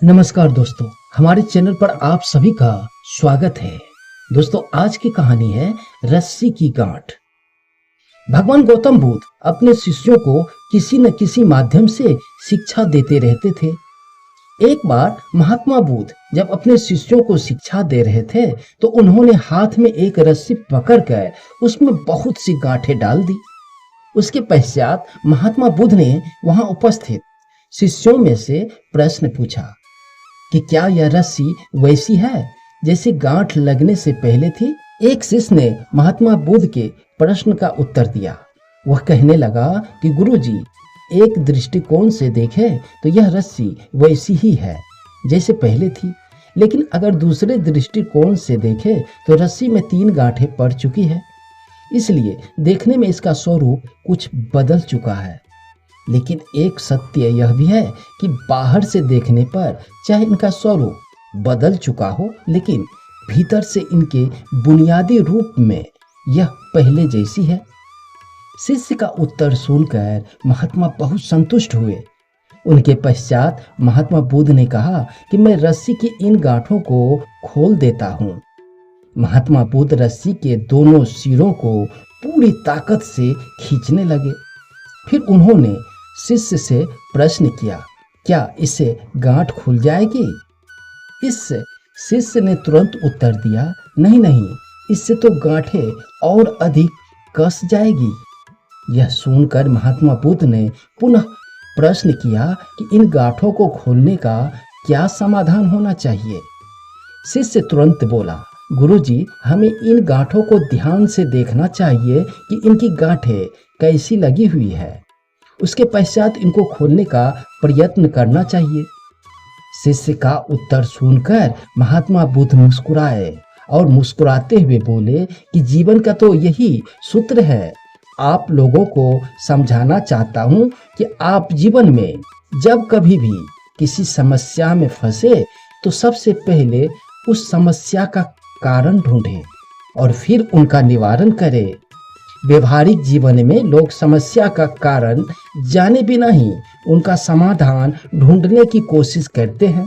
नमस्कार दोस्तों, हमारे चैनल पर आप सभी का स्वागत है। दोस्तों, आज की कहानी है रस्सी की गांठ। भगवान गौतम बुद्ध अपने शिष्यों को किसी न किसी माध्यम से शिक्षा देते रहते थे। एक बार महात्मा बुद्ध जब अपने शिष्यों को शिक्षा दे रहे थे तो उन्होंने हाथ में एक रस्सी पकड़कर उसमें बहुत सी गांठें डाल दी। उसके पश्चात महात्मा बुद्ध ने वहां उपस्थित शिष्यों में से प्रश्न पूछा कि क्या यह रस्सी वैसी है जैसे गांठ लगने से पहले थी। एक शिष्य ने महात्मा बुद्ध के प्रश्न का उत्तर दिया। वह कहने लगा कि गुरुजी, एक दृष्टिकोण से देखें तो यह रस्सी वैसी ही है जैसे पहले थी, लेकिन अगर दूसरे दृष्टिकोण से देखें तो रस्सी में 3 गांठें पड़ चुकी है, इसलिए देखने में इसका स्वरूप कुछ बदल चुका है। लेकिन एक सत्य यह भी है कि बाहर से देखने पर चाहे इनका स्वरूप बदल चुका हो, लेकिन भीतर से इनके बुनियादी रूप में यह पहले जैसी है। शिष्य का उत्तर सुनकर महात्मा बहुत संतुष्ट हुए। उनके पश्चात महात्मा बुद्ध ने कहा कि मैं रस्सी की इन गांठों को खोल देता हूँ। महात्मा बुद्ध रस्सी के दोनों सिरों को पूरी ताकत से खींचने लगे। फिर उन्होंने शिष्य से प्रश्न किया, क्या इससे गांठ खुल जाएगी? इस शिष्य ने तुरंत उत्तर दिया, नहीं नहीं, इससे तो गांठें और अधिक कस जाएगी। यह सुनकर महात्मा बुद्ध ने पुनः प्रश्न किया कि इन गांठों को खोलने का क्या समाधान होना चाहिए? शिष्य तुरंत बोला, गुरुजी, हमें इन गांठों को ध्यान से देखना चाहिए कि इनकी गांठें कैसी लगी हुई है। उसके पश्चात इनको खोलने का प्रयत्न करना चाहिए। शिष्य का उत्तर सुनकर महात्मा बुद्ध मुस्कुराए और मुस्कुराते हुए बोले कि जीवन का तो यही सूत्र है। आप लोगों को समझाना चाहता हूँ कि आप जीवन में जब कभी भी किसी समस्या में फंसे तो सबसे पहले उस समस्या का कारण ढूंढें और फिर उनका निवारण करें। व्यवहारिक जीवन में लोग समस्या का कारण जाने बिना ही उनका समाधान ढूंढने की कोशिश करते हैं,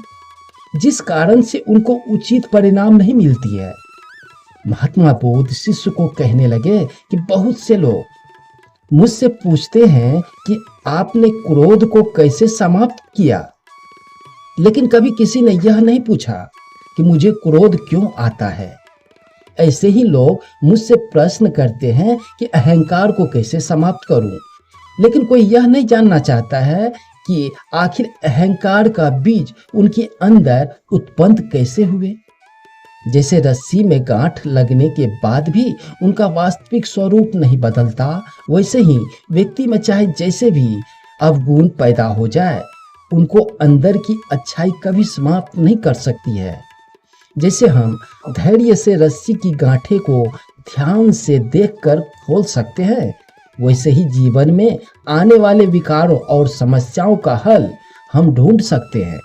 जिस कारण से उनको उचित परिणाम नहीं मिलती है। महात्मा बुद्ध शिष्य को कहने लगे कि बहुत से लोग मुझसे पूछते हैं कि आपने क्रोध को कैसे समाप्त किया, लेकिन कभी किसी ने यह नहीं पूछा कि मुझे क्रोध क्यों आता है। ऐसे ही लोग मुझसे प्रश्न करते हैं कि अहंकार को कैसे समाप्त करूं, लेकिन कोई यह नहीं जानना चाहता है कि आखिर अहंकार का बीज उनके अंदर उत्पन्न कैसे हुए। जैसे रस्सी में गांठ लगने के बाद भी उनका वास्तविक स्वरूप नहीं बदलता, वैसे ही व्यक्ति में चाहे जैसे भी अवगुण पैदा हो जाए, उनको अंदर की अच्छाई कभी समाप्त नहीं कर सकती है। जैसे हम धैर्य से रस्सी की गांठें को ध्यान से देखकर खोल सकते हैं, वैसे ही जीवन में आने वाले विकारों और समस्याओं का हल हम ढूंढ सकते हैं।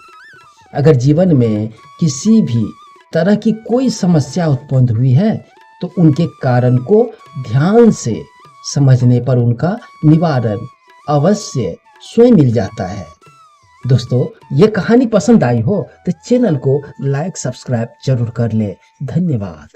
अगर जीवन में किसी भी तरह की कोई समस्या उत्पन्न हुई है तो उनके कारण को ध्यान से समझने पर उनका निवारण अवश्य स्वयं मिल जाता है। दोस्तों, ये कहानी पसंद आई हो तो चैनल को लाइक सब्सक्राइब जरूर कर ले। धन्यवाद।